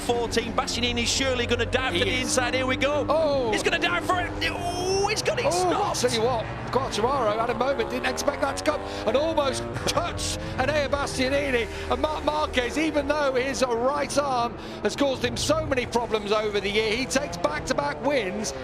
14. Bastianini's surely going to dive to the inside. Here we go. Oh, he's going to dive for it. Oh, he's got it stopped. I'll tell you what, Quartararo had a moment, didn't expect that to come, and almost touched Enea Bastianini. And Marc Marquez, even though his right arm has caused him so many problems over the year, he takes back-to-back wins.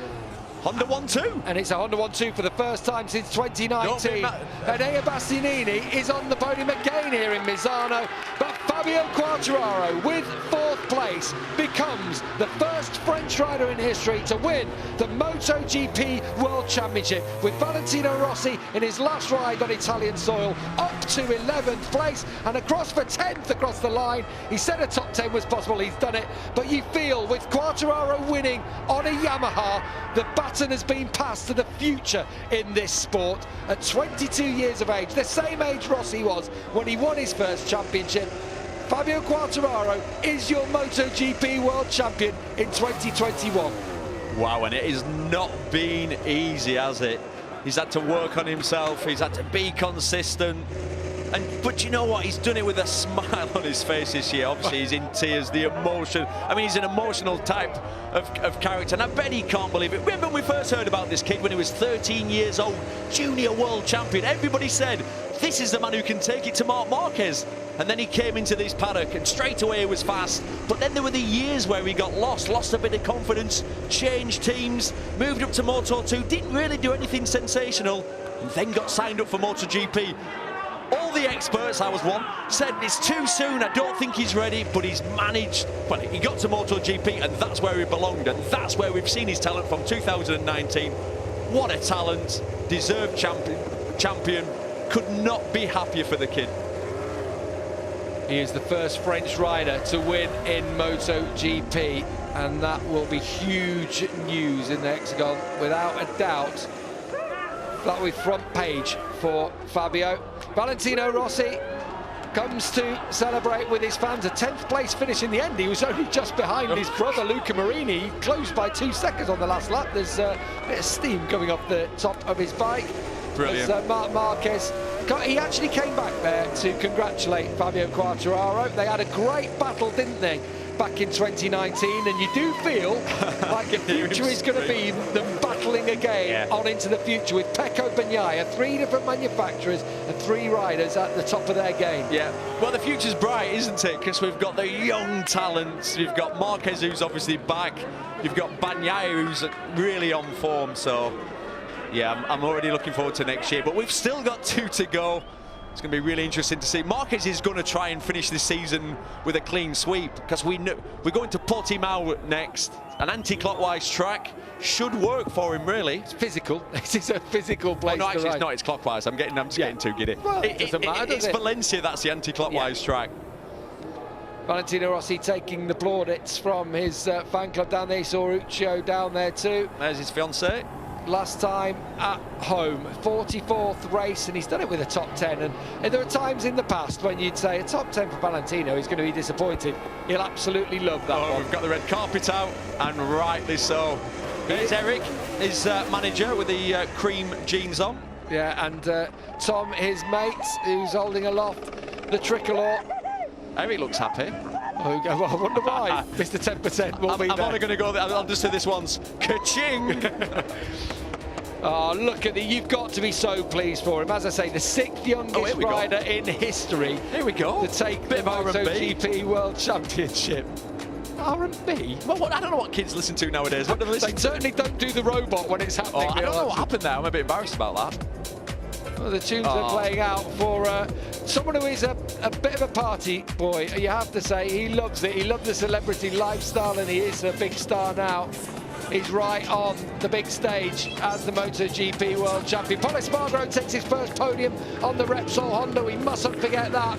Honda 1-2. And it's a Honda 1-2 for the first time since 2019. Enea Bastianini is on the podium again here in Misano, but Fabio Quartararo, with 4th place, becomes the first French rider in history to win the MotoGP World Championship, with Valentino Rossi in his last ride on Italian soil up to 11th place and across for 10th across the line. He said a top 10 was possible, he's done it, but you feel with Quartararo winning on a Yamaha, the baton has been passed to the future in this sport. At 22 years of age, the same age Rossi was when he won his first championship, Fabio Quartararo is your MotoGP World Champion in 2021. Wow, and it has not been easy, has it? He's had to work on himself, he's had to be consistent. But you know what? He's done it with a smile on his face this year. Obviously, he's in tears, the emotion. I mean, he's an emotional type of character, and I bet he can't believe it. Remember when we first heard about this kid when he was 13 years old, junior world champion? Everybody said, this is the man who can take it to Marc Marquez. And then he came into this paddock, and straight away he was fast. But then there were the years where he got lost a bit of confidence, changed teams, moved up to Moto2, didn't really do anything sensational, and then got signed up for MotoGP. All the experts, I was one, said it's too soon, I don't think he's ready, but he's managed. Well, he got to MotoGP, and that's where he belonged, and that's where we've seen his talent from 2019. What a talent, deserved champion, could not be happier for the kid. He is the first French rider to win in MotoGP, and that will be huge news in the hexagon, without a doubt. That will be front page for Fabio. Valentino Rossi comes to celebrate with his fans. A 10th place finish in the end. He was only just behind his brother Luca Marini. He closed by 2 seconds on the last lap. There's a bit of steam coming off the top of his bike. Brilliant. As Marc Marquez, he actually came back there to congratulate Fabio Quartararo. They had a great battle, didn't they, back in 2019, and you do feel like the future is going to be them battling again on into the future with Pecco Bagnaia, 3 different manufacturers and 3 riders at the top of their game. Yeah, well, the future's bright, isn't it? Because we've got the young talents. You've got Marquez, who's obviously back. You've got Bagnaia, who's really on form. So, yeah, I'm already looking forward to next year. But we've still got 2 to go. It's going to be really interesting to see. Marquez is going to try and finish this season with a clean sweep, because we're going to Portimao next. An anti-clockwise track should work for him, really. It's physical. This is a physical place. Oh, no, actually, to ride. it's not. It's clockwise. I'm just getting too giddy. Well, it doesn't matter, does it's it? Valencia. That's the anti-clockwise track. Valentino Rossi taking the plaudits from his fan club down there. He saw Uccio down there too. There's his fiancée. Last time at home, 44th race, and he's done it with a top 10. And there are times in the past when you'd say a top 10 for Valentino, he's going to be disappointed. He'll absolutely love that one. We've got the red carpet out, and rightly so. Here's Eric, his manager, with the cream jeans on. Yeah, and Tom, his mate, who's holding aloft the tricolour. Eric looks happy. Oh, I wonder why. Mr. 10% will be there. I'm only going to go there. I'll just say this once. Ka-ching! Oh, look at you've got to be so pleased for him. As I say, the 6th youngest rider in history. Here we go. To take the MotoGP World Championship. R&B? Well, I don't know what kids listen to nowadays. What do they listen to? Certainly don't do the robot when it's happening. I don't know what happened there. I'm a bit embarrassed about that. Well, the tunes are playing out for someone who is a bit of a party boy. You have to say, he loves it. He loves the celebrity lifestyle, and he is a big star now. He's right on the big stage as the MotoGP World Champion. Pol Espargaro takes his first podium on the Repsol Honda. We mustn't forget that.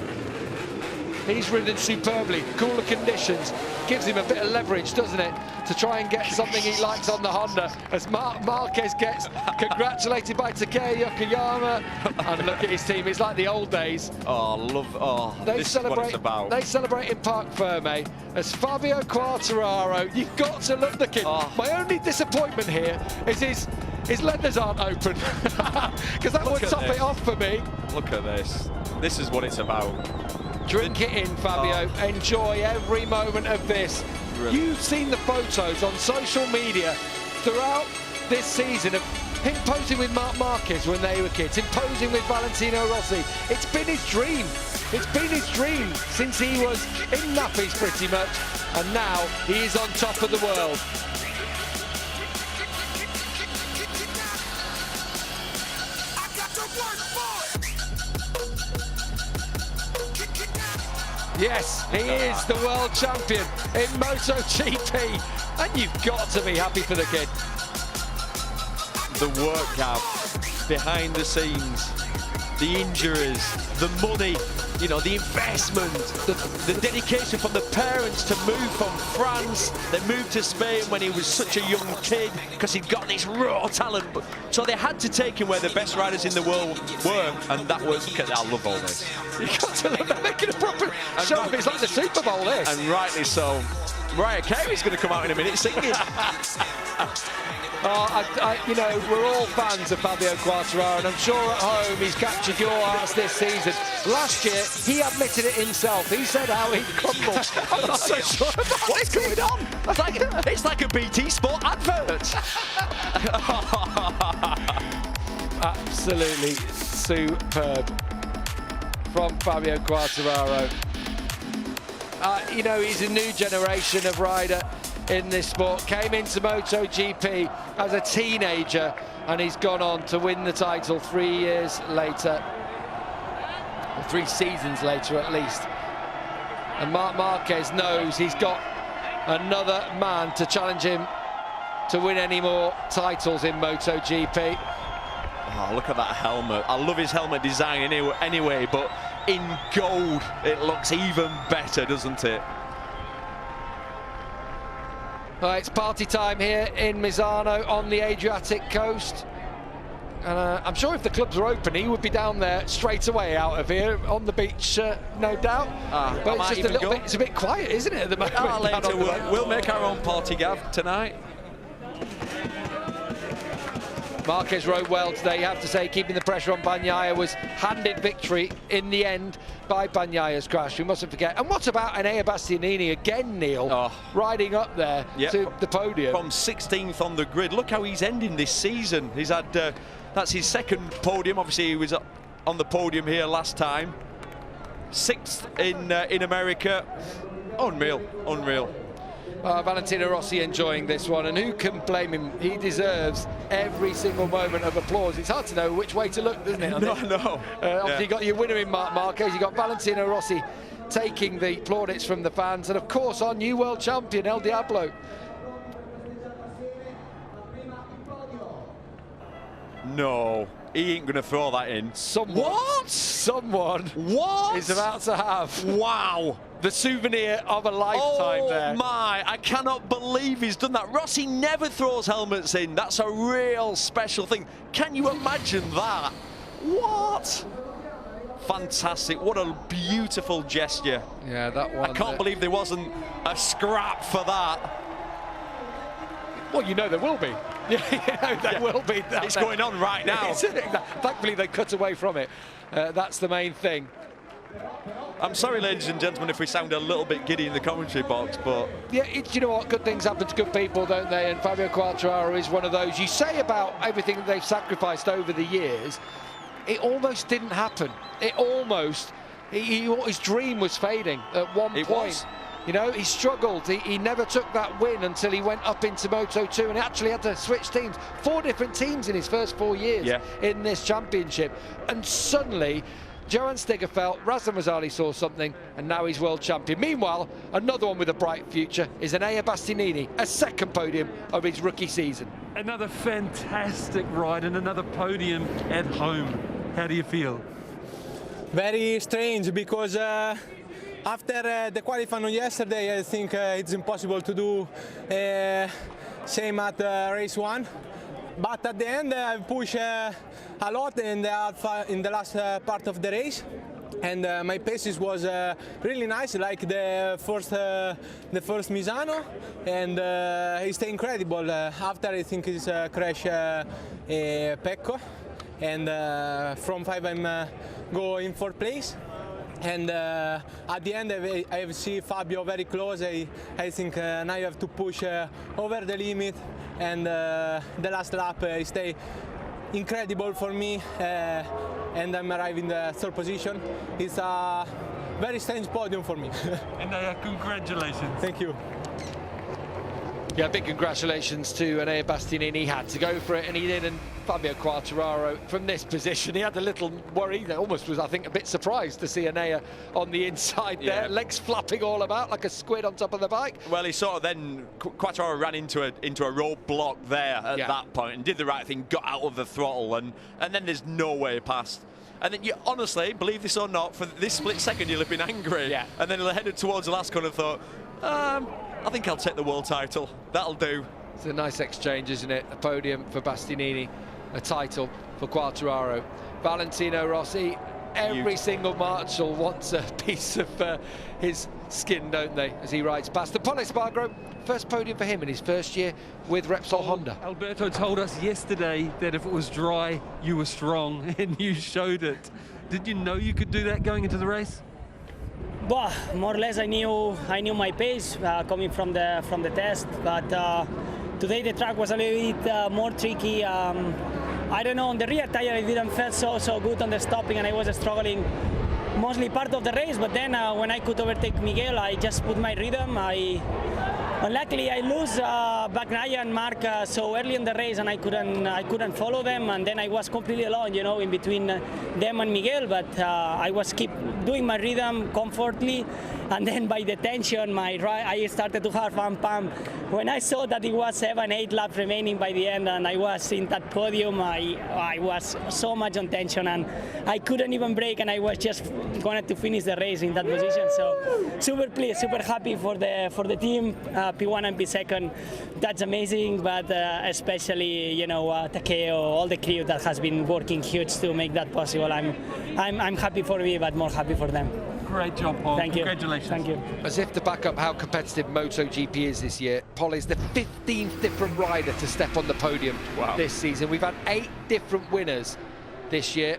He's ridden superbly. Cooler conditions gives him a bit of leverage, doesn't it, to try and get something he likes on the Honda. As Marquez gets congratulated by Takeo Yokoyama. And look at his team. It's like the old days. This is what it's about. They celebrate in Parc Ferme as Fabio Quartararo. You've got to love the kid. My only disappointment here is his leathers aren't open, because that would top it off for me. Look at this. This is what it's about. Drink it in, Fabio. Enjoy every moment of this. You've seen the photos on social media throughout this season of him posing with Marc Marquez when they were kids, him posing with Valentino Rossi. It's been his dream. It's been his dream since he was in nappies pretty much, and now he is on top of the world. Yes, he is the world champion in MotoGP, and you've got to be happy for the kid. The workout, behind the scenes, the injuries, the money, you know, the investment, the dedication from the parents to move from France. They moved to Spain when he was such a young kid because he'd got this raw talent. So they had to take him where the best riders in the world were, and that was, I love all this. You got to love that, making a proper show of it's like the Super Bowl, this. And rightly so. Mariah Carey's going to come out in a minute singing. You know, we're all fans of Fabio Quartararo, and I'm sure at home he's captured your hearts this season. Last year, he admitted it himself. He said how he crumbled. I'm not so sure about what's going on. It's like a BT Sport advert. Absolutely superb from Fabio Quartararo. You know, he's a new generation of rider in this sport. Came into MotoGP as a teenager, and he's gone on to win the title 3 years later, or 3 seasons later at least. And Marc Marquez knows he's got another man to challenge him to win any more titles in MotoGP. Oh, look at that helmet. I love his helmet design anyway, but in gold it looks even better, doesn't it? Well, it's party time here in Misano on the Adriatic coast. And I'm sure if the clubs were open, he would be down there straight away out of here on the beach, no doubt. But it's just a little bit, it's a bit quiet, isn't it, at the moment? Later we'll make our own party, Gav, tonight. Marquez rode well today, you have to say, keeping the pressure on Bagnaia, was handed victory in the end by Bagnaia's crash. We mustn't forget. And what about Enea Bastianini again, Neil, riding up there to the podium? From 16th on the grid. Look how he's ending this season. He's had, that's his second podium. Obviously, he was on the podium here last time. 6th in America. Unreal, unreal. Valentino Rossi enjoying this one, and who can blame him? He deserves every single moment of applause. It's hard to know which way to look, isn't it? No. Obviously, you got your winner in Marc Marquez, you got Valentino Rossi taking the plaudits from the fans, and of course our new world champion, El Diablo. No, he ain't going to throw that in. Someone is about to have the souvenir of a lifetime there. Oh my, I cannot believe he's done that. Rossi never throws helmets in. That's a real special thing. Can you imagine that? What? Fantastic. What a beautiful gesture. Yeah, that one. I can't believe there wasn't a scrap for that. Well, you know there will be. There will be. It's going on right now. Thankfully, they cut away from it. That's the main thing. I'm sorry, ladies and gentlemen, if we sound a little bit giddy in the commentary box, but... Yeah, you know what? Good things happen to good people, don't they? And Fabio Quartararo is one of those. You say about everything that they've sacrificed over the years, it almost didn't happen. It almost... his dream was fading at one point. Was. You know, he struggled. He never took that win until he went up into Moto2 and actually had to switch teams. 4 different teams in his first 4 years in this championship. And suddenly, Johan Stigger felt, Razdan Razali saw something, and now he's world champion. Meanwhile, another one with a bright future is Enea Bastianini, a second podium of his rookie season. Another fantastic ride and another podium at home. How do you feel? Very strange, because after the qualifying yesterday, I think it's impossible to do same at race 1. But at the end, I pushed a lot in the last part of the race, and my paces was really nice, like the first Misano, and it's incredible. After I think it's crash Pecco, and from 5 I'm go in 4th place. And at the end, I see Fabio very close. I think now I have to push over the limit, and the last lap stay incredible for me, and I'm arriving in the third position. It's a very strange podium for me. And congratulations. Thank you. Yeah, big congratulations to Enea Bastianini. He had to go for it, and he did. And Fabio Quartararo, from this position, he had a little worry. Almost was, I think, a bit surprised to see Enea on the inside there, legs flapping all about like a squid on top of the bike. Well, he sort of then, Quartararo ran into a roadblock there at that point and did the right thing, got out of the throttle, and then there's no way past. And then you honestly, believe this or not, for this split second you'll have been angry. Yeah. And then headed towards the last corner and thought, I think I'll take the world title. That'll do. It's a nice exchange, isn't it? A podium for Bastianini, a title for Quartararo. Valentino Rossi, every single marshal wants a piece of his skin, don't they? As he rides past. The Pole Espargaro, first podium for him in his first year with Repsol Honda. Alberto told us yesterday that if it was dry, you were strong, and you showed it. Did you know you could do that going into the race? Well, more or less I knew my pace coming from the test, but today the track was a little bit more tricky. I don't know, on the rear tire I didn't feel so good on the stopping, and I was struggling mostly part of the race, but then when I could overtake Miguel, I just put my rhythm. Luckily, I lose Bagnaia and Mark so early in the race, and I couldn't follow them, and then I was completely alone, you know, in between them and Miguel. But I was keep doing my rhythm comfortably, and then by the tension, I started to have pump. When I saw that it was 7-8 laps remaining by the end, and I was in that podium, I was so much on tension, and I couldn't even brake, and I was just going to finish the race in that position. So super pleased, super happy for the team. P1 and P2, that's amazing, but especially, you know, Takeo, all the crew that has been working huge to make that possible. I'm happy for me, but more happy for them. Great job, Paul. Thank you. Congratulations. Thank you. As if to back up how competitive MotoGP is this year, Paul is the 15th different rider to step on the podium this season. We've had 8 different winners this year.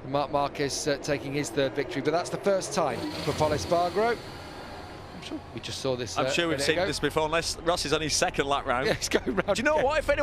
Marc Marquez taking his third victory, but that's the first time for Pole Espargaro. I'm sure we just saw this. I'm sure we've seen this before, unless Ross is on his second lap round. Yeah, he's going round. Do you know what? If anyone